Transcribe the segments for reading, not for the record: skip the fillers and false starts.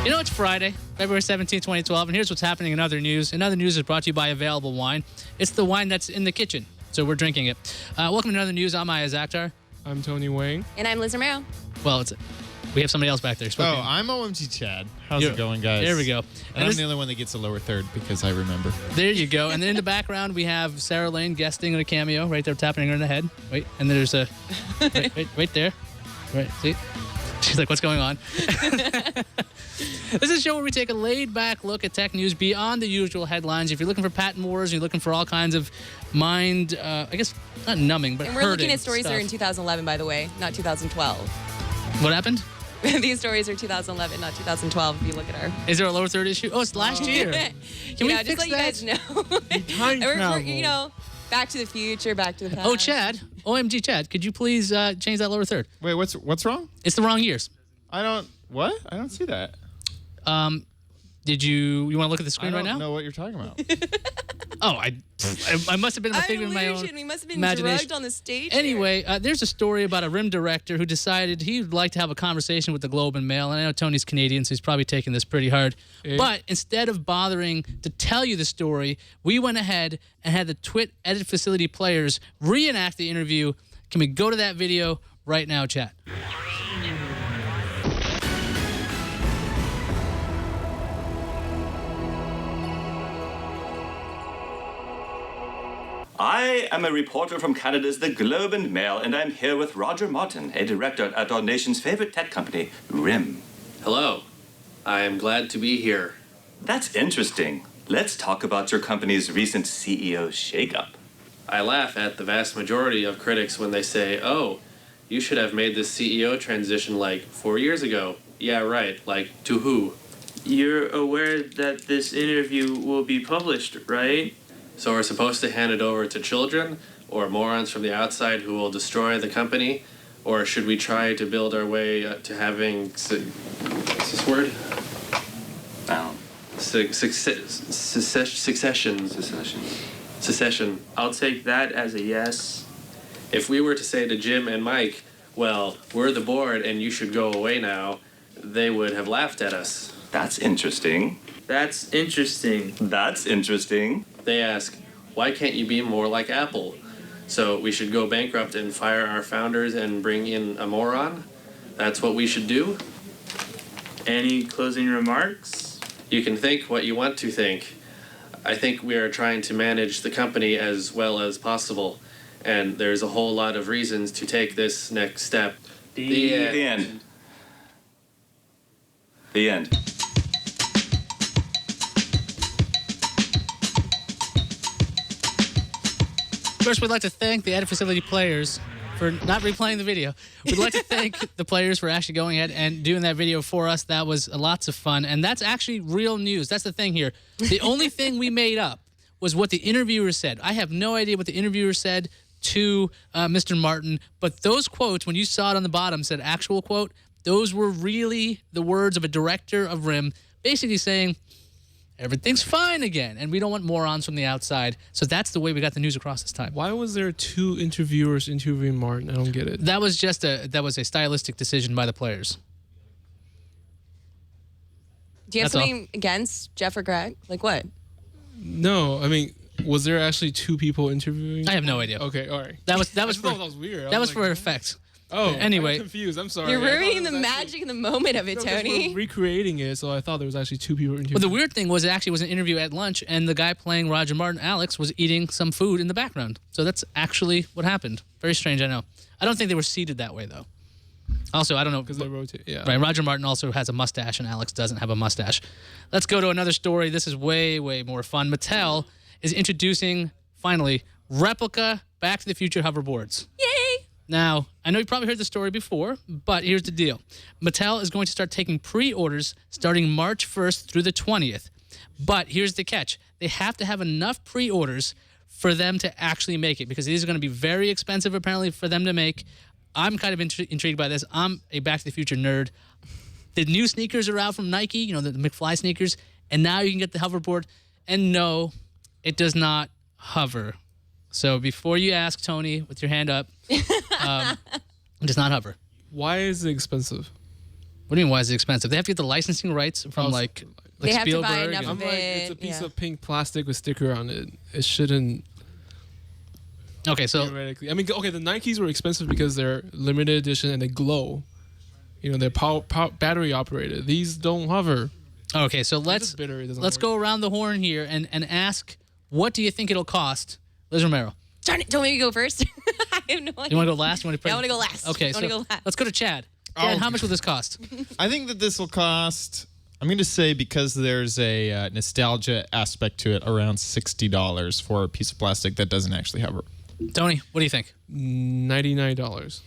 You know, it's Friday, February 17th, 2012, and here's what's happening in other news. And other news is brought to you by Available Wine. It's the wine that's in the kitchen, so we're drinking it. Welcome to Other News. I'm Aya Zakhtar. I'm Tony Wang. And I'm Liz Romero. Well, we have somebody else back there. Oh, I'm OMG Chad. How's it going, guys? There we go. And I'm the only one that gets a lower third because I remember. There you go. And then in the background, we have Sarah Lane guesting in a cameo right there, tapping her in the head. Wait, and there's a... right there. Right, see? She's like, what's going on? This is a show where we take a laid-back look at tech news beyond the usual headlines. If you're looking for patent wars, you're looking for all kinds of mind, I guess, not numbing, but And we're looking at stories stuff. that are in 2011, by the way, not 2012. What happened? These stories are 2011, not 2012, if you look at our... Is there a lower third issue? Oh, it's last year. Can we just fix let that? you guys know. Time we're, travel. you know, Back to the Future, Back to the Past. Oh, Chad. OMG, Chad. Could you please change that lower third? Wait, what's wrong? It's the wrong years. What? I don't see that. Did you want to look at the screen right now? I don't know what you're talking about. Oh, I must have been in the figure of my own We must have been imagination. drugged on the stage. Anyway, there's a story about a RIM director who decided he'd like to have a conversation with the Globe and Mail. And I know Tony's Canadian, so he's probably taking this pretty hard. Hey. But instead of bothering to tell you the story, we went ahead and had the TWiT edit facility players reenact the interview. Can we go to that video right now, chat? I am a reporter from Canada's The Globe and Mail, and I'm here with Roger Martin, a director at our nation's favorite tech company, RIM. Hello. I am glad to be here. That's interesting. Let's talk about your company's recent CEO shakeup. I laugh at the vast majority of critics when they say, oh, you should have made this CEO transition like 4 years ago. Yeah, right. Like, to who? You're aware that this interview will be published, right? So we're supposed to hand it over to children or morons from the outside who will destroy the company? Or should we try to build our way to having... what's this word? Succession. Secession. I'll take that as a yes. If we were to say to Jim and Mike, well, we're the board and you should go away now, they would have laughed at us. That's interesting. That's interesting. That's interesting. They ask, why can't you be more like Apple? So we should go bankrupt and fire our founders and bring in a moron? That's what we should do? Any closing remarks? You can think what you want to think. I think we are trying to manage the company as well as possible, and there's a whole lot of reasons to take this next step. The end. The end. First, we'd like to thank the edit facility players for not replaying the video. We'd like to thank the players for actually going ahead and doing that video for us. That was lots of fun, and that's actually real news. That's the thing here. The only thing we made up was what the interviewer said. I have no idea what the interviewer said to Mr. Martin, but those quotes, when you saw it on the bottom, said actual quote, those were really the words of a director of RIM, basically saying, everything's fine again, and we don't want morons from the outside. So that's the way we got the news across this time. Why was there two interviewers interviewing Martin? I don't get it. That was just a stylistic decision by the players. Do you have That's all. something against Jeff or Greg? Like what? No, I mean, was there actually two people interviewing? I have no idea. Okay, all right. That was I for just thought that was weird. that was like, for effect. Oh, Anyway. I'm confused. I'm sorry. You're I thought ruining it the was magic and the moment of it, actually, Tony. we're recreating it, so I thought there was actually two people interviewing. Well, the weird thing was it actually was an interview at lunch, and the guy playing Roger Martin, Alex, was eating some food in the background. So that's actually what happened. Very strange, I know. I don't think they were seated that way, though. Also, I don't know. Because they rotate, yeah. Right, Roger Martin also has a mustache, and Alex doesn't have a mustache. Let's go to another story. This is way, way more fun. Mattel is introducing, finally, replica Back to the Future hoverboards. Yay! Now, I know you probably heard the story before, but here's the deal. Mattel is going to start taking pre-orders starting March 1st through the 20th. But here's the catch. They have to have enough pre-orders for them to actually make it, because these are going to be very expensive, apparently, for them to make. I'm kind of intrigued by this. I'm a Back to the Future nerd. The new sneakers are out from Nike, you know, the McFly sneakers, and now you can get the hoverboard. And no, it does not hover. So before you ask, Tony, with your hand up, it does not hover. Why is it expensive? What What do you mean? Why is it expensive? They have to get the licensing rights from like They have to Spielberg. buy enough and- I'm of like, it. it's a piece yeah. of pink plastic with sticker on it. It shouldn't. Okay, so Theoretically, I mean, okay, the Nikes were expensive because they're limited edition and they glow. You know, they're battery operated. These don't hover. okay, so If let's it's bitter, it doesn't let's work. go around the horn here and ask, what do you think it'll cost, Liz Romero? Darn it, don't make me go first. I have no idea. You want to go last? You want to? Yeah, I wanna go last. Okay, I so wanna go last. let's go to Chad. Chad, how much will this cost? I think that this will cost. I'm going to say, because there's a nostalgia aspect to it, around $60 for a piece of plastic that doesn't actually hover. Tony, what do you think? $99.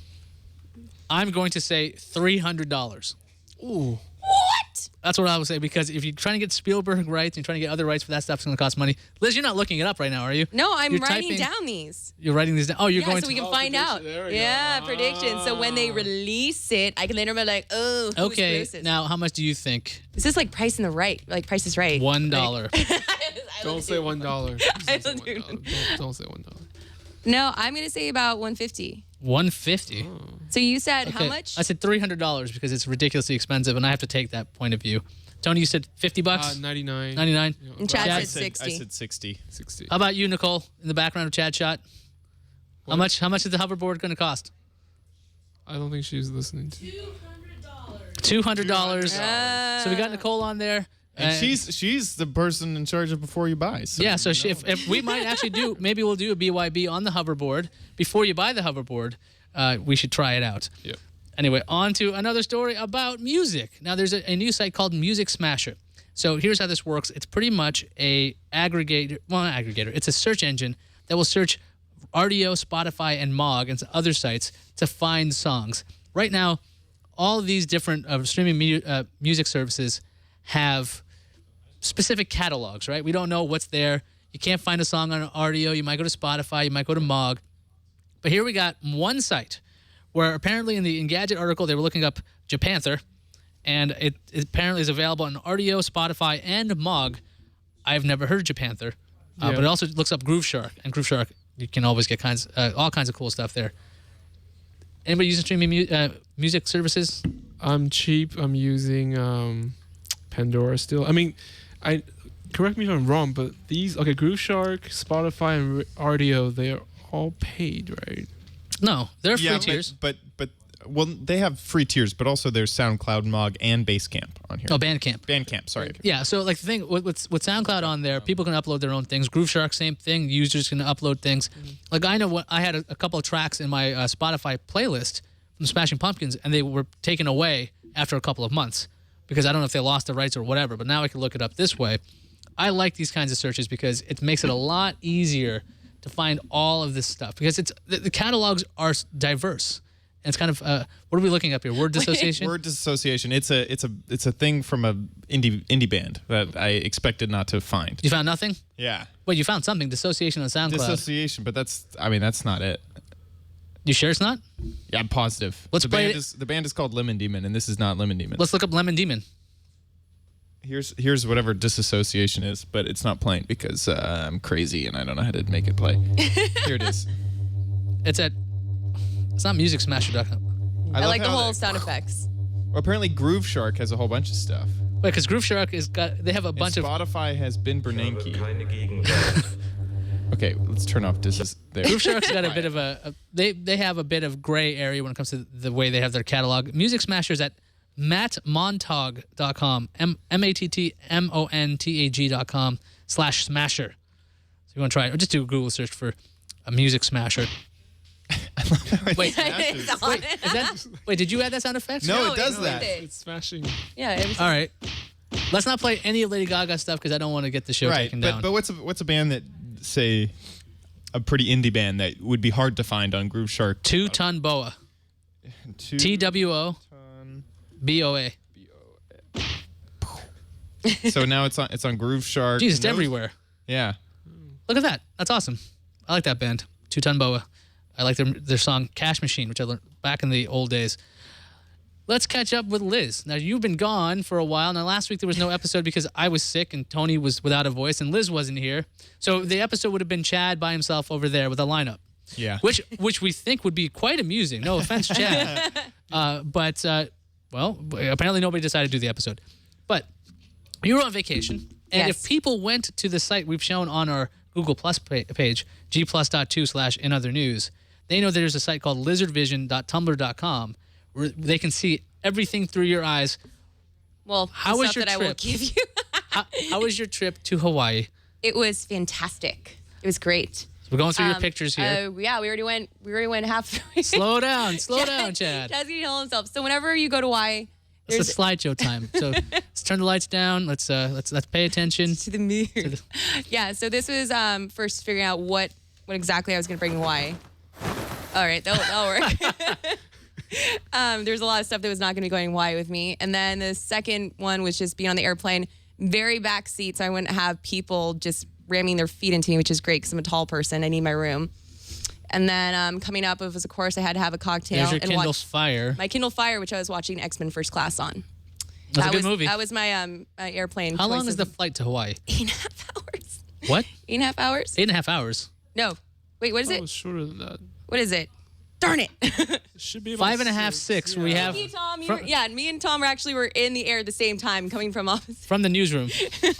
I'm going to say $300. Ooh. What? That's what I would say, because if you're trying to get Spielberg rights and you're trying to get other rights for that stuff, it's going to cost money. Liz, you're not looking it up right now, are you? No, I'm You're writing typing- down these. You're writing these down. Oh, you're Yeah, going so we to. can find out. prediction. There we go. Yeah, prediction. So when they release it, I can later be like, oh, who's Okay, closest? now how much do you think? Is this like Price in the Right? Like Price is Right? $1. Don't say $1. I Don't don't say do- $1. Don't say $1. No, I'm gonna say about 150. $150. So you said how Okay, much? I said $300 because it's ridiculously expensive, and I have to take that point of view. Tony, you said $50. 99. 99. And Chad Chad said 60. I said 60. 60. How about you, Nicole, in the background of Chad Shot? How much is the hoverboard going to cost? I don't think she's listening to $200. So we got Nicole on there. And she's the person in charge of before you buy. So Yeah, so if we might actually maybe we'll do a BYB on the hoverboard. Before you buy the hoverboard, we should try it out. Yep. Anyway, on to another story about music. Now, there's a new site called Music Smasher. So here's how this works. It's pretty much a aggregator. Well, not aggregator. It's a search engine that will search RDO, Spotify, and Mog and other sites to find songs. Right now, all of these different streaming music services have specific catalogs, right? We don't know what's there. You can't find a song on RDO. You might go to Spotify. You might go to Mog. But here we got one site where apparently in the Engadget article, they were looking up Japanther, and it apparently is available on RDO, Spotify, and Mog. I've never heard Japanther, Yeah. but it also looks up Groove Shark, and Groove Shark, you can always get all kinds of cool stuff there. Anybody using streaming music services? I'm cheap. I'm using Pandora still. I mean, correct me if I'm wrong, but Groove Shark, Spotify, and RDO, they are all paid, right? No, they're free yeah, tiers. but well, they have free tiers, but also there's SoundCloud, Mog, and Basecamp on here. Oh, Bandcamp. Bandcamp, sorry. Yeah, so like the thing with SoundCloud on there, people can upload their own things. Groove Shark, same thing. Users can upload things. Like I know I had a couple of tracks in my Spotify playlist from Smashing Pumpkins, and they were taken away after a couple of months because I don't know if they lost the rights or whatever. But now I can look it up this way. I like these kinds of searches because it makes it a lot easier to find all of this stuff because the catalogs are diverse. And it's kind of what are we looking up here? Word dissociation. Word dissociation. It's a thing from a indie band that I expected not to find. You found nothing? Yeah. Wait, you found something? Dissociation on SoundCloud. Dissociation, but that's not it. You sure it's not? Yeah, I'm positive. Let's play the band is called Lemon Demon, and this is not Lemon Demon. Let's look up Lemon Demon. Here's whatever disassociation is, but it's not playing because I'm crazy and I don't know how to make it play. Here it is. It's not MusicSmasher.com. I love like the how whole sound effects. Well, apparently Groove Shark has a whole bunch of stuff. Wait, because Groove Shark they have a And bunch of. Spotify has Ben Bernanke. Okay, let's turn off there. Groove Shark's got a bit of they have a bit of gray area when it comes to the way they have their catalog. Music Smashers at mattmontag.com, mattmontag.com/smasher. So you want to try it, or just do a Google search for a Music Smasher. Wait, It's on. wait, did you add that sound effect? No, it does it's that. with it. It's smashing. Yeah, it was. All right. Let's not play any of Lady Gaga stuff because I don't want to get the show Right, taken down. but what's a band that, say, a pretty indie band that would be hard to find on Groove Shark? 2 Ton Boa. TWO BOA. So now it's on Groove Shark. Jeez, it's Those- everywhere. Yeah. Look at that. That's awesome. I like that band, 2 Ton Boa. I like their song Cash Machine, which I learned back in the old days. Let's catch up with Liz. Now, you've been gone for a while. Now, last week there was no episode because I was sick and Tony was without a voice and Liz wasn't here. So the episode would have been Chad by himself over there with a lineup. Yeah. Which we think would be quite amusing. No offense, Chad. But well, apparently nobody decided to do the episode. But you were on vacation, and if people went to the site we've shown on our Google Plus page, gplus.2/inothernews, they know there's a site called lizardvision.tumblr.com where they can see everything through your eyes. Well, How was your that I trip? won't give you. How was your trip to Hawaii? It was fantastic. It was great. We're going through your pictures here. Yeah, we already went half. Slow down, Chad. Chad's getting hold of himself. So whenever you go to Hawaii, It's a slideshow time. So let's turn the lights down. Let's pay attention to the moon. Yeah. So this was first figuring out what exactly I was going to bring to Hawaii. All right, that'll work. There's a lot of stuff that was not going to be going to Hawaii with me, and then the second one was just being on the airplane, very back seat, so I wouldn't have people just ramming their feet into me, which is great because I'm a tall person. I need my room. And then coming up, it was, of course, I had to have a cocktail. There's your and Kindle watch Fire. My Kindle Fire, which I was watching X-Men First Class on. That's a good movie. That was my my airplane. How long choices. is the flight to Hawaii? 8.5 hours. What? 8.5 hours? 8.5 hours. No. Wait, what is It it? was shorter than that. What is it? Darn it. It should be about 5.5, 6. Yeah. We have Thank you, Tom. Me and Tom were in the air at the same time, coming from office. from the newsroom.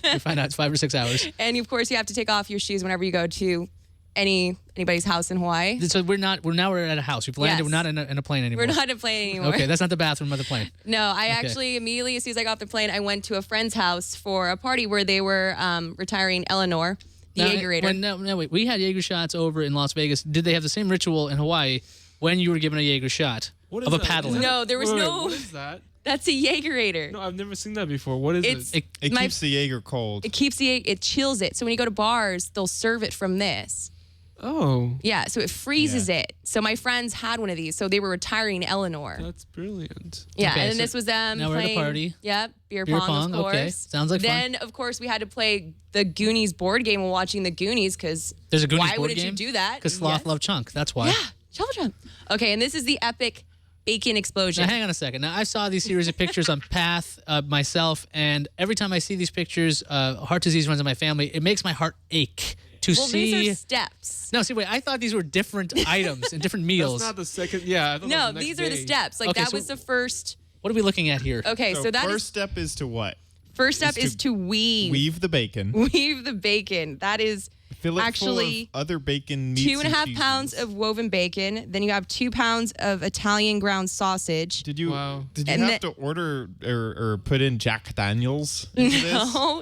We find out it's 5 or 6 hours. And of course, you have to take off your shoes whenever you go to anybody's house in Hawaii. So we're at a house. We've landed. Yes. We're not in a plane anymore. We're not in a plane anymore. Okay, that's not the bathroom of the plane. No, I actually immediately, as soon as I got off the plane, I went to a friend's house for a party where they were retiring Eleanor, the Jaegerator. Wait. We had Jaeger shots over in Las Vegas. Did they have the same ritual in Hawaii when you were given a Jaeger shot What is of a that? paddle? No, there was Wait, no. What is that? That's a Jaegerator. No, I've never seen that before. What is It's it? It my- keeps the Jaeger cold. It keeps it chills it. So when you go to bars, they'll serve it from this. Oh, Yeah, so it freezes it. So my friends had one of these. So they were retiring Eleanor. that's brilliant. Yeah, Okay, and then so this was them now we're at a playing. party. Yep, beer Beer pong, pong, of course. okay. Sounds like fun. Then, of course, we had to play the Goonies board game while watching the Goonies because There's a Goonies why board wouldn't game? you do that? Because sloth Yes. love chunk. That's why. Yeah, Jump Jump. Okay, and this is the epic bacon explosion. Now, hang on a second. Now, I saw these series of pictures on Path myself, and every time I see these pictures, heart disease runs in my family. It makes my heart ache to well, see. these are steps. No, see, wait. I thought these were different items and different meals. That's not the second. Yeah. I thought that No, was the these next are the day. steps. Like Okay, that so- was the first. What are we looking at here? Okay, so that first is step is to what? first step is is to weave. Weave the bacon. Weave the bacon. That is Fill it actually full of other bacon meats 2.5 and pounds cheeses. of woven bacon. Then you have 2 pounds of Italian ground sausage. Did you Wow. did you And have to order or put in Jack Daniels into this?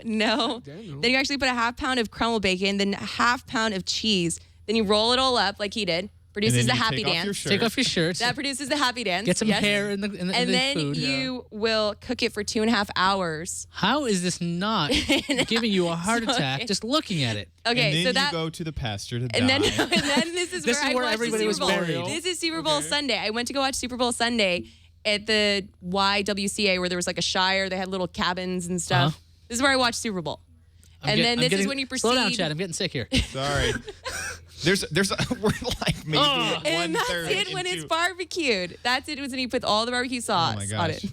No. Daniel. Then you actually put a 1/2 pound of crumble bacon, then a 1/2 pound of cheese. Then you roll it all up like he did. And Produces then the you happy take off your dance. shirt. Take off your shirts. That produces the happy dance. Get some yes. hair in the And the then food. you will cook it for 2.5 hours. How is this not giving you a heart attack Okay. just looking at it? Okay, and then so you that go to the pasture to and die. then this is This where is I where watched everybody the was Super Bowl. buried. This is Super Bowl Sunday. I went to go watch Super Bowl Sunday at the YWCA where there was like a shire. They had little cabins and stuff. Uh-huh. This is where I watched Super Bowl. I'm This getting- is when you proceed. Slow down, Chad. I'm getting sick here. Sorry. There's we're like maybe And that's 1/3 it when it's into- barbecued. That's it when you put all the barbecue sauce my on gosh. it.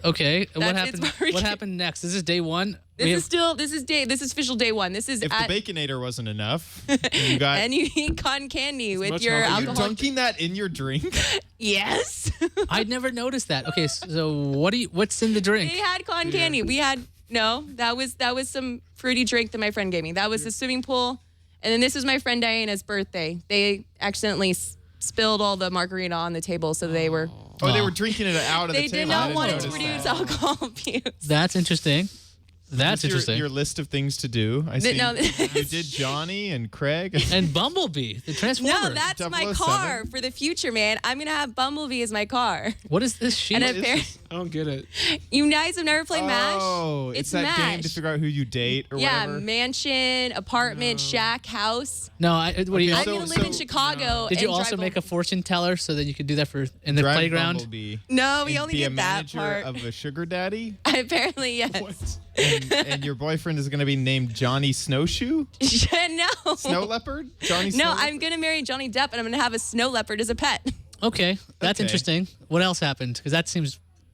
Okay, what That's- happened? it's barbecue. What happened next? This is day one. This is official day one. This is If the at, Baconator wasn't enough, you got. and you eat cotton candy with much your healthier. Are you alcohol. dunking that in your drink? Yes. I'd never noticed that. Okay, so what's in the drink? They had cotton candy. We had that was some fruity drink that my friend gave me. That was the swimming pool, and then this was my friend Diana's birthday. They accidentally spilled all the margarita on the table, so they were Oh, they were drinking it out of they the table. did I not didn't want it to notice produce that. alcohol abuse. That's interesting. That's Your- interesting. Your list of things to do. I see. no, you did Johnny and Craig. And Bumblebee, the Transformer. No, that's my 007. car for the future, man. I'm gonna have Bumblebee as my car. What is this sheet? And is apparently, this? I don't get it. you guys have never played MASH? Oh, it's that game to MASH. figure out who you date or Yeah, whatever. mansion, apartment, shack, house. No, what do you? I'm So- gonna live in so- Chicago. Did you and also drive make a fortune teller so that you could do that for in the Drive playground? Bumblebee. No, we and only be a did that manager part. of a sugar daddy. Apparently, yes. And your boyfriend is going to be named Johnny Snowshoe? No. Snow Leopard? Johnny Snow No, Leopard? I'm gonna marry Johnny Depp, and I'm gonna have a snow leopard as a pet. Okay, that's Okay. interesting. What else happened? Because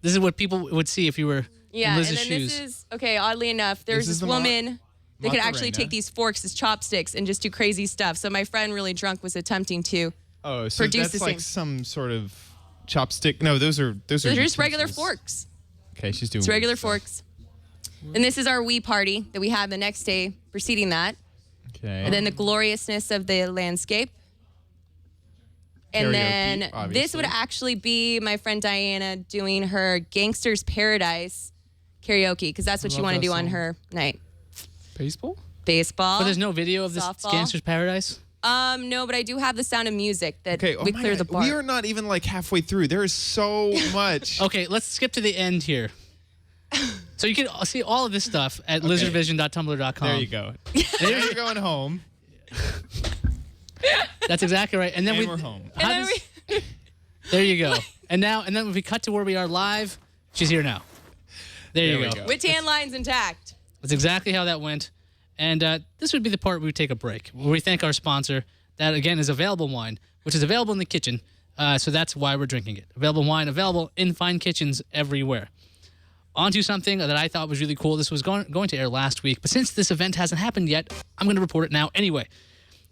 this is what people would see if you were Yeah, in Liz's and then shoes. this is okay. Oddly enough, there's This is this the woman that could actually Macarena. take these forks as chopsticks and just do crazy stuff. So my friend, really drunk, was attempting to. Oh, so produce that's the like same- some sort of chopstick. No, those are Those are just regular utensils. forks. Okay, she's doing It's regular weird stuff. forks. And this is our wee party that we had the next day preceding that. Okay. And then the gloriousness of the landscape. And Karaoke, then this obviously. would actually be my friend Diana doing her Gangster's Paradise karaoke, because that's what she love wanted to that do on song. her night. Baseball? Baseball. But there's no video of this Softball. Gangster's Paradise? No, but I do have the Sound of Music that Okay, oh we my clear God. the bar. We are not even like halfway through. There is so much. Okay, let's skip to the end here. So you can see all of this stuff at lizardvision.tumblr.com. There you go. Now you're going home. That's exactly right. And then And we're home. how And then does- there you go. And then if we cut to where we are live, she's here now. There you we go. go. With tan lines intact. That's exactly how that went. And this would be the part where we take a break, where we thank our sponsor. That, again, is Available Wine, which is available in the kitchen. So that's why we're drinking it. Available Wine, available in fine kitchens everywhere. On to something that I thought was really cool. This was going to air last week, but since this event hasn't happened yet, I'm going to report it now anyway.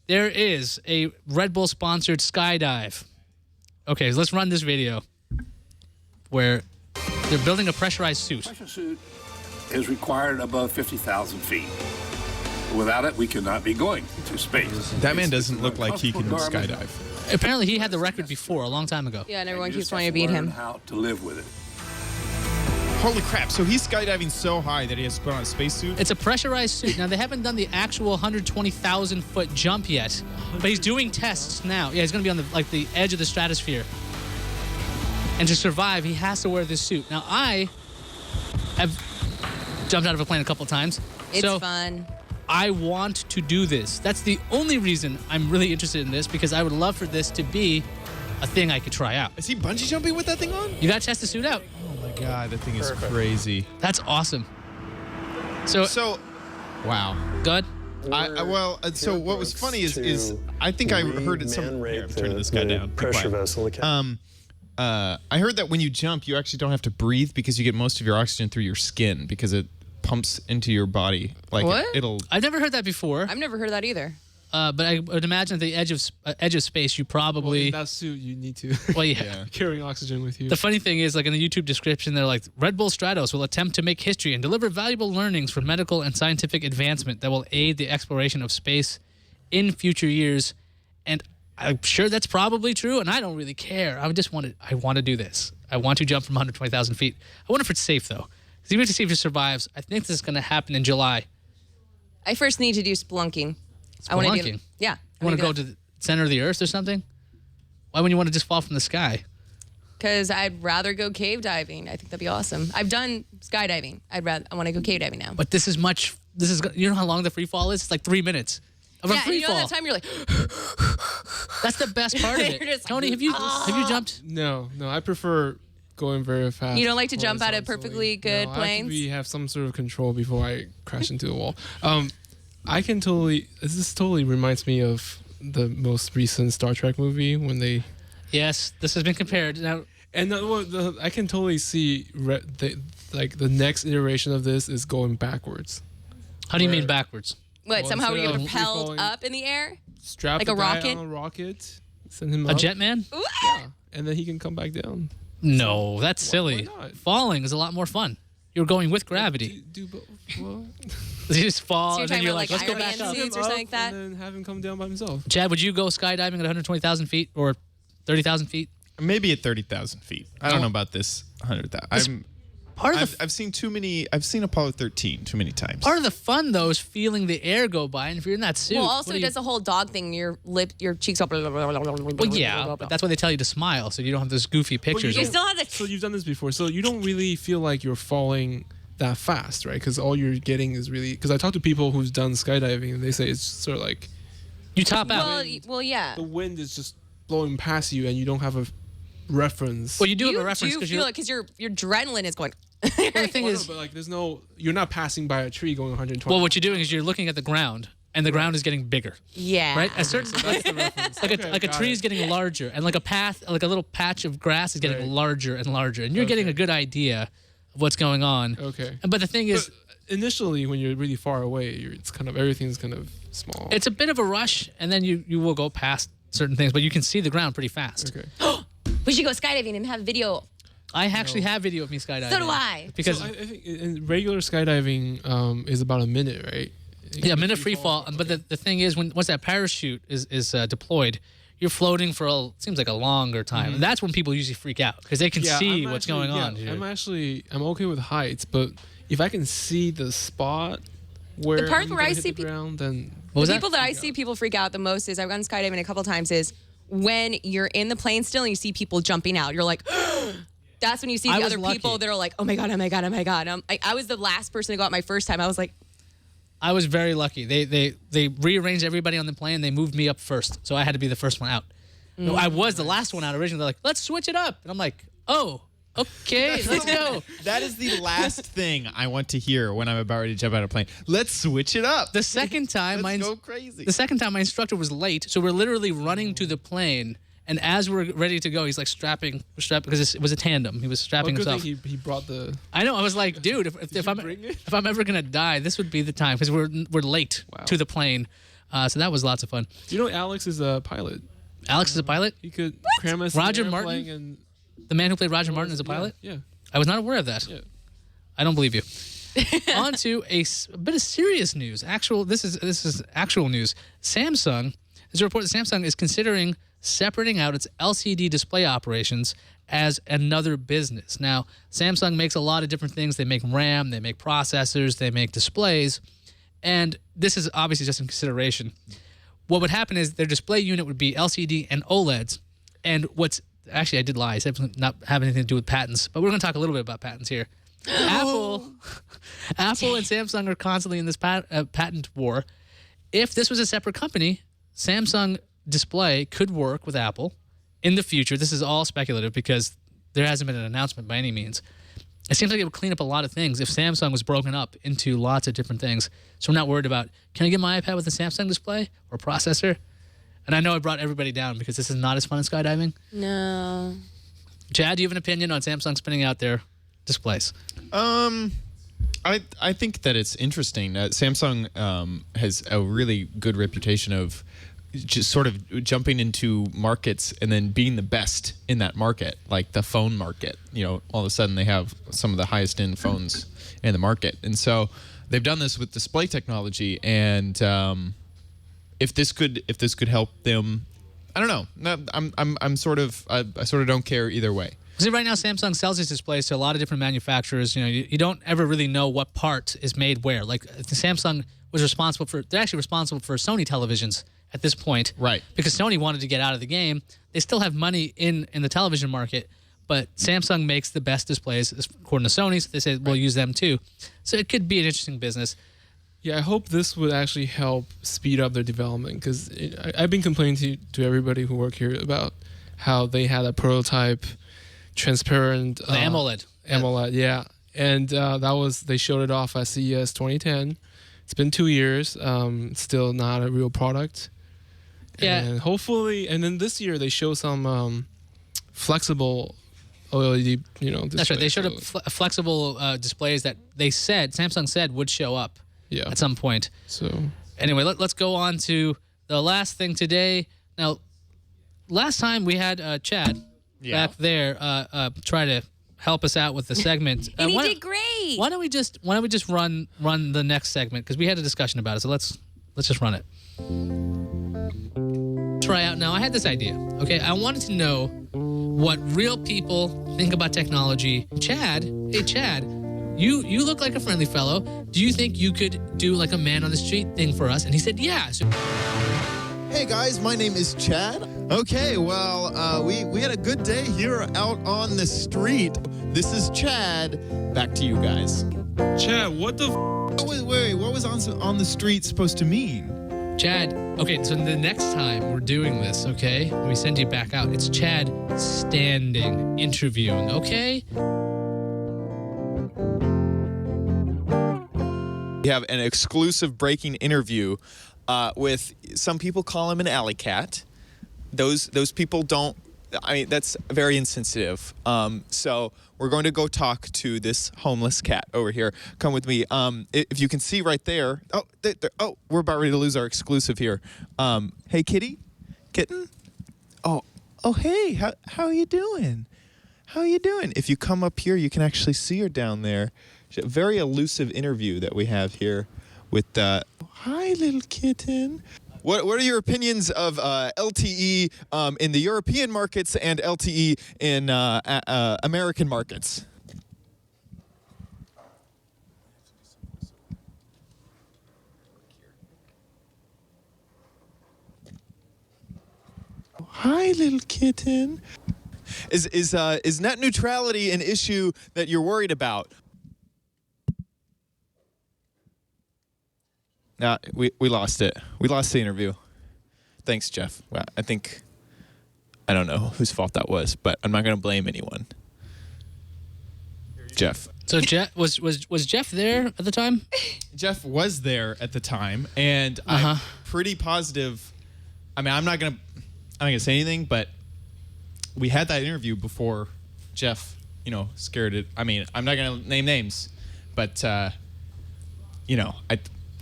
There is a Red Bull-sponsored skydive. Okay, so let's run this video where they're building a pressurized suit. Pressure suit is required above 50,000 feet. Without it, we cannot be going to space. That man doesn't look like he can Uncomfortable skydive. Apparently, he had the record before, a long time ago. Yeah, and everyone You keeps just wanting to have beat learn him. how to live with it. Holy crap. So he's skydiving so high that he has to put on a spacesuit? It's a pressurized suit. Now, they haven't done the actual 120,000-foot jump yet, but he's doing tests now. Yeah, he's going to be on the edge of the stratosphere. And to survive, he has to wear this suit. Now, I have jumped out of a plane a couple times. It's so fun. I want to do this. That's the only reason I'm really interested in this, because I would love for this to be a thing I could try out. Is he bungee jumping with that thing on? You got to test the suit out. Oh my God, that thing is crazy. That's awesome. So Wow. good. So what was funny is I think I heard it some. Here, I'm turning this guy down. Be Pressure quiet. vessel. I heard that when you jump, you actually don't have to breathe because you get most of your oxygen through your skin because it pumps into your body. Like What? it'll. I've never heard that before. I've never heard that either. But I would imagine at the edge of space, you Well, probably. in that suit, you need to Well, yeah. carrying oxygen with you. The funny thing is, like in the YouTube description, they're like, Red Bull Stratos will attempt to make history and deliver valuable learnings for medical and scientific advancement that will aid the exploration of space in future years. And I'm sure that's probably true, and I don't really care. I want to do this. I want to jump from 120,000 feet. I wonder if it's safe, though. 'Cause even to see if it survives, I think this is going to happen in July. I first need to do spelunking. I want to do. Spelunking? Yeah. You want to go to the center of the earth or something? Why wouldn't you want to just fall from the sky? Because I'd rather go cave diving. I think that'd be awesome. I've done skydiving. I want to go cave diving now. But this is you know how long the free fall is? It's like 3 minutes of a Yeah, and free you know fall. that time you're like, That's the best part of You're it. just- Tony, have you jumped? No, I prefer going very fast. You don't like to jump out of horizontally. perfectly good no, planes? I have some sort of control before I crash into the wall. I can totally. This totally reminds me of the most recent Star Trek movie when they. Yes, this has been compared. Now, And I can totally see the next iteration of this is going backwards. how do you mean backwards? what, Well, somehow instead you of propelled free-falling- up in the air? Strap Like the a guy rocket? on a rocket, send him A up, jet man? Ooh, yeah, and then he can come back down. No, that's silly. why not? Falling is a lot more fun. You're going with gravity. Do both. Well, You just fall So you're and then talking you're about, like, like, let's go Iron back Man up. suits or something like that? and then have him come down by himself. Chad, would you go skydiving at 120,000 feet or 30,000 feet? Maybe at 30,000 feet. I don't know about this 100,000. Part of the I've seen too many. I've seen Apollo 13 too many times. part of the fun though is feeling the air go by, and if you're in that suit, Well, also what it do you- does the whole dog thing. Your cheeks up. Well, yeah, but that's why they tell you to smile, so you don't have those goofy pictures. You of- still have the. So you've done this before, so you don't really feel like you're falling that fast, right? Because all you're getting is really. Because I talk to people who's done skydiving, and they say it's sort of like You top out. Well, yeah. the wind is just blowing past you, and you don't have a reference. Well, you do have a You reference do because feel you're. it because your adrenaline is going. Well, the thing Well, is, no, but like, there's no. You're not passing by a tree going 120. well, what you're doing is you're looking at the ground, and the ground is getting bigger, Yeah. right? A certain like a got tree it. is getting larger, and like a path, like a little patch of grass is getting Right. larger and larger, and you're getting a good idea of what's going on. Okay. But the thing is, But initially, when you're really far away, it's kind of everything's kind of small. it's a bit of a rush, and then you will go past certain things, but you can see the ground pretty fast. okay. We should go skydiving and have video. I actually have video of me skydiving. So do I. Because So I think in regular skydiving is about a minute, right? yeah, minute free fall. But the thing is, once that parachute is deployed, you're floating for seems like a longer time. And that's when people usually freak out because they can see what's going on. I'm okay with heights, but if I can see the spot where The part I'm where gonna I hit see the ground, then was the that? people that I see people freak out the most is I've gone skydiving a couple times is when you're in the plane still and you see people jumping out. You're like, that's when you see I the was other lucky. people that are like, oh my God, oh my God, oh my God. I was the last person to go out my first time. I was like, I was very lucky. They rearranged everybody on the plane. They moved me up first, so I had to be the first one out. No, I was the last one out originally. They're like, let's switch it up, and I'm like, oh, okay, let's go. That is the last thing I want to hear when I'm about ready to jump out of a plane. Let's switch it up. The second time, Let's go crazy. The second time, my instructor was late, so we're literally running to the plane. And as we're ready to go, he's like strapping because it was a tandem. He was strapping good himself. thing he brought the. I know. I was like, dude, if I'm ever gonna die, this would be the time because we're late to the plane. So that was lots of fun. You know, Alex is a pilot. Alex is a pilot. He could cram us. Roger in Martin? airplane and The man who played Roger Martin is a pilot. Yeah. I was not aware of that. Yeah. I don't believe you. On to a bit of serious news. This is actual news. Samsung. There's a report that Samsung is considering separating out its LCD display operations as another business. Now, Samsung makes a lot of different things. They make RAM, they make processors, they make displays, and this is obviously just in consideration. What would happen is their display unit would be LCD and OLEDs, and actually I did lie. I said not have anything to do with patents, but we're going to talk a little bit about patents here. Apple and Samsung are constantly in this patent war. If this was a separate company, Samsung Display could work with Apple in the future. This is all speculative because there hasn't been an announcement by any means. It seems like it would clean up a lot of things if Samsung was broken up into lots of different things. So I'm not worried about, can I get my iPad with a Samsung display or processor? And I know I brought everybody down because this is not as fun as skydiving. no. Chad, do you have an opinion on Samsung spinning out their displays? I think that it's interesting. Samsung has a really good reputation of just sort of jumping into markets and then being the best in that market, like the phone market. You know, all of a sudden they have some of the highest end phones in the market, and so they've done this with display technology. And if this could help them, I don't know. No, I sort of don't care either way. See, right now Samsung sells its displays to a lot of different manufacturers. You know, you don't ever really know what part is made where. Like Samsung they're actually responsible for Sony televisions at this point. Right. Because Sony wanted to get out of the game. They still have money in the television market, but Samsung makes the best displays according to Sony, so they say we'll use them too. So it could be an interesting business. Yeah, I hope this would actually help speed up their development because I've been complaining to everybody who work here about how they had a prototype transparent The AMOLED. AMOLED, yeah, and they showed it off at CES 2010. It's been 2 years, still not a real product. Yeah. And hopefully, and then this year they show some flexible OLED, displays. That's right. They showed up flexible displays that Samsung said would show up at some point. So anyway, let's go on to the last thing today. Now, last time we had Chad back there try to help us out with the segment. And he did great. Why don't we just run the next segment because we had a discussion about it. So let's just run it. Try out now. I had this idea. Okay, I wanted to know what real people think about technology. Chad, hey Chad, you look like a friendly fellow. Do you think you could do like a man on the street thing for us? And he said, yeah. So Hey guys, my name is Chad. Okay, well, we had a good day here out on the street. This is Chad. Back to you guys. Chad, what the? Wait, what was on the street supposed to mean? Chad, okay, so the next time we're doing this, okay, when we send you back out, it's Chad standing, interviewing, okay? We have an exclusive breaking interview with some people call him an alley cat. Those people don't. I mean, that's very insensitive. So we're going to go talk to this homeless cat over here. Come with me. If you can see right there. Oh, we're about ready to lose our exclusive here. Hey, kitty, kitten. Oh, oh, hey, how are you doing? How are you doing? If you come up here, you can actually see her down there. A very elusive interview that we have here with, hi, little kitten. What are your opinions of LTE in the European markets and LTE in American markets? Hi, little kitten. Is net neutrality an issue that you're worried about? Nah, we lost it. We lost the interview. Thanks, Jeff. Well, I don't know whose fault that was, but I'm not going to blame anyone. Jeff. So Jeff was Jeff there at the time? Jeff was there at the time, and I'm pretty positive. I mean, I'm not gonna say anything, but we had that interview before Jeff, scared it. I mean, I'm not gonna name names, but I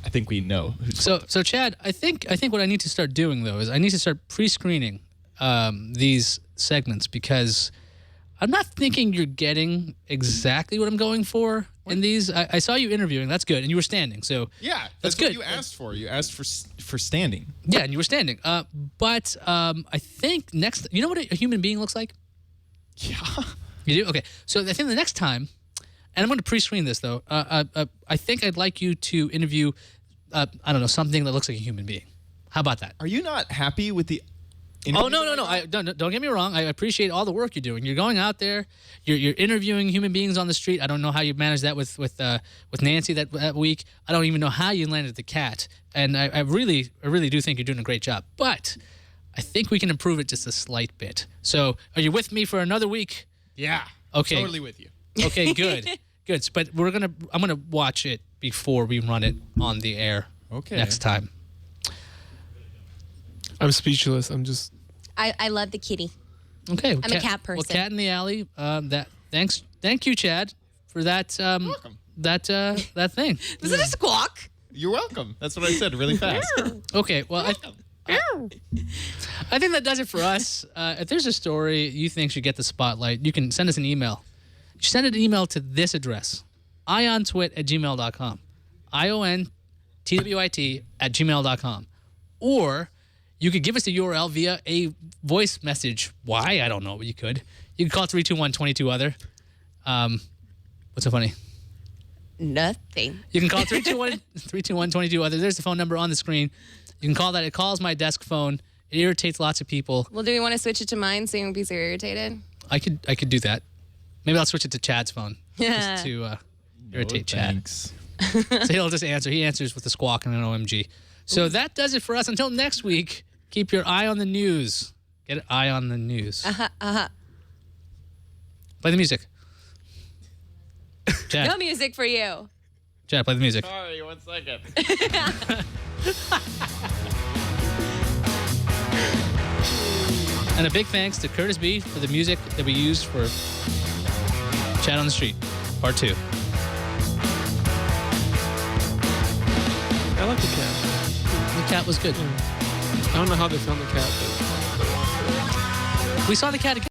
think we know. So Chad, I think what I need to start doing though is I need to start pre-screening these segments because I'm not thinking you're getting exactly what I'm going for in these. I saw you interviewing. That's good, and you were standing. So yeah, that's good. What you asked for. You asked for standing. Yeah, and you were standing. But I think next, you know what a human being looks like? Yeah. You do? Okay. So I think the next time, and I'm going to pre-screen this though. I think I'd like you to interview, I don't know, something that looks like a human being. How about that? Are you not happy with the? Oh no! Don't get me wrong. I appreciate all the work you're doing. You're going out there. You're interviewing human beings on the street. I don't know how you managed that with Nancy that week. I don't even know how you landed the cat. And I really do think you're doing a great job. But I think we can improve it just a slight bit. So are you with me for another week? Yeah. Okay. Totally with you. Okay. Good. Good. But I'm gonna watch it before we run it on the air. Okay. Next time. I'm speechless. I'm just. I love the kitty. Okay. I'm a cat person. Well, Cat in the Alley. Thank you, Chad, for that. Welcome. That thing. Was it a squawk? You're welcome. That's what I said really fast. Okay. Well, I think that does it for us. If there's a story you think should get the spotlight, you can send us an email. You send an email to this address: iontwit@gmail.com. IONTWIT@gmail.com. Or you could give us the URL via a voice message. Why? I don't know, but you could. You can call 321-22-OTHER. What's so funny? Nothing. You can call 321-22-OTHER. There's the phone number on the screen. You can call that. It calls my desk phone. It irritates lots of people. Well, do we want to switch it to mine so you won't be so irritated? I could do that. Maybe I'll switch it to Chad's phone just to irritate Chad. Thanks. So he'll just answer. He answers with a squawk and an OMG. So that does it for us. Until next week, keep your eye on the news. Get an eye on the news. Play the music. Chad. No music for you. Chad, play the music. Sorry, 1 second. And a big thanks to Curtis B for the music that we used for Chat on the Street, Part 2. I like the cat. The cat was good. I don't know how they found the cat, but We saw the cat again.